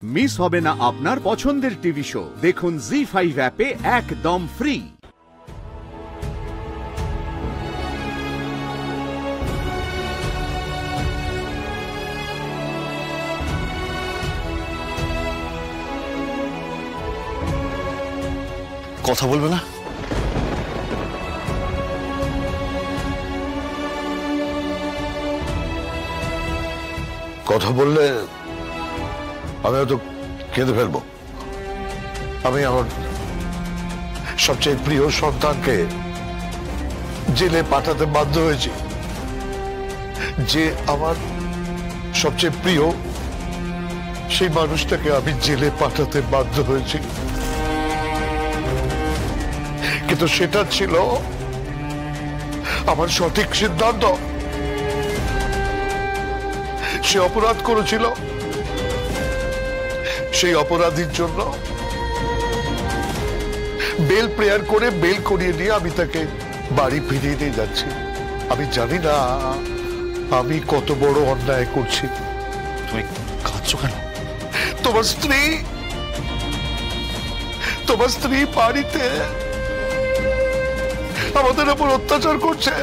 Miss হবে না আপনার পছন্দের টিভি শো। দেখুন জি5 অ্যাপে একদম ফ্রি। কথা বলবে না? কথা বললে আমি হয়তো কেঁদে ফেলবো। আমি আমার সবচেয়ে প্রিয় সন্তানকে জেলে পাঠাতে বাধ্য হয়েছি। যে আমার সবচেয়ে প্রিয় সেই মানুষটাকে আমি জেলে পাঠাতে বাধ্য হয়েছি, কিন্তু সেটা ছিল আমার সঠিক সিদ্ধান্ত। সে অপরাধ করেছিল, সেই অপরাধীর জন্য বেল প্রেয়ার করে বেল করিয়ে নিয়ে আমি তাকে বাড়ি ফিরিয়ে নিয়ে যাচ্ছি। আমি জানি না আমি কত বড় অন্যায় করছি। তুমি কাঁদছো কেন? তোমার স্ত্রী বাড়িতে আমাদের উপর অত্যাচার করছে।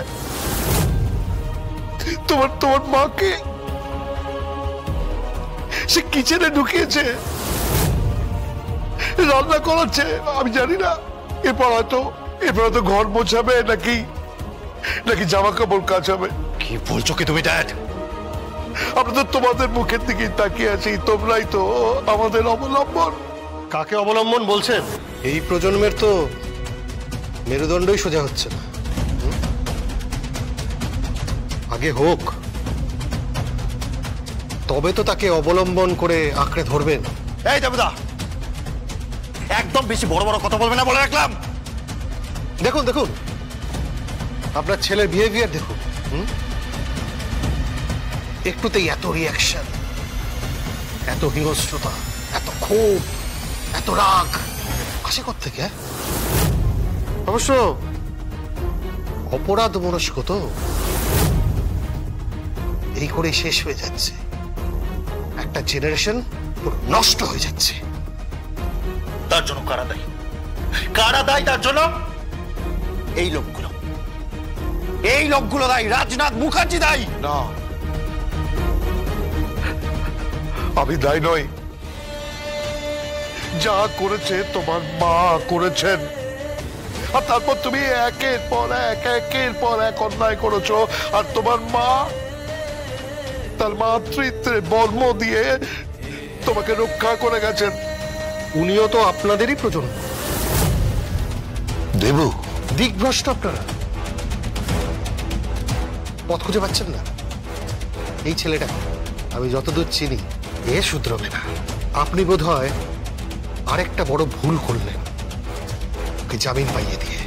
তোমার মাকে সে কিচেনে ঢুকিয়েছে, রান্না করাচ্ছে। আমি জানি না এরপর হয়তো ঘর মোছাবে নাকি জামা কাপড় কাচাবে। কি বলছো কি তুমি ড্যাড? আমরা তো তোমাদের মুখের দিকে তাকিয়ে আছি, তোমরাই তো আমাদের অবলম্বন। কাকে অবলম্বন বলছেন? এই প্রজন্মের তো মেরুদণ্ডই সোজা হচ্ছে না। আগে হোক, তবে তো তাকে অবলম্বন করে আঁকড়ে ধরবেন। এই দেবদা, একদম বেশি বড় বড় কথা বলবে না বলে রাখলাম। দেখুন আপনার ছেলের বিহেভিয়ার দেখুন। একটুতেই এত রিয়াকশন, এত হিংস্রতা, এত ক্ষোভ, এত রাগ আসে কোত্থেকে? অবশ্য অপরাধ মনস্ক তো এই করে শেষ হয়ে যাচ্ছে। একটা জেনারেশন পুরো নষ্ট হয়ে যাচ্ছে। তার জন্য কারা দায়ী? তার জন্য এই লোকগুলো দায়ী। রাজনাথ মুখার্জি দায়ী না, আমি দায়ী নই। যা করেছে তোমার মা করেছেন, আর তারপর তুমি একের পর এক অন্যায় করেছো। আর তোমার মা তার মাতৃত্বের বর্ম দিয়ে তোমাকে রক্ষা করে গেছেন। উনিও তো আপনাদেরই প্রজন্ম। দেবু, দিকভ্রষ্ট আপনারা, পথ খুঁজে পাচ্ছেন না। এই ছেলেটা আমি যতদূর চিনি এ শুধরবে না। আপনি বোধহয় আরেকটা বড় ভুল করলেন, ওকে জামিন পাইয়ে দিয়ে।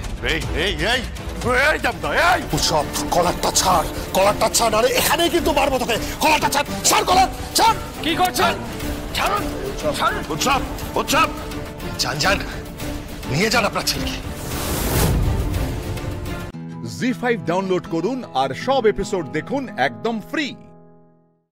কলারটা ছাড়, আরে এখানে কিন্তু মারবো তোকে। কলারটা ছাড়, কলার ছাড়। কি করছেন? যান, নিয়ে যান আপনার ছেলেকে। জি5 ডাউনলোড করুন আর সব এপিসোড দেখুন একদম ফ্রি।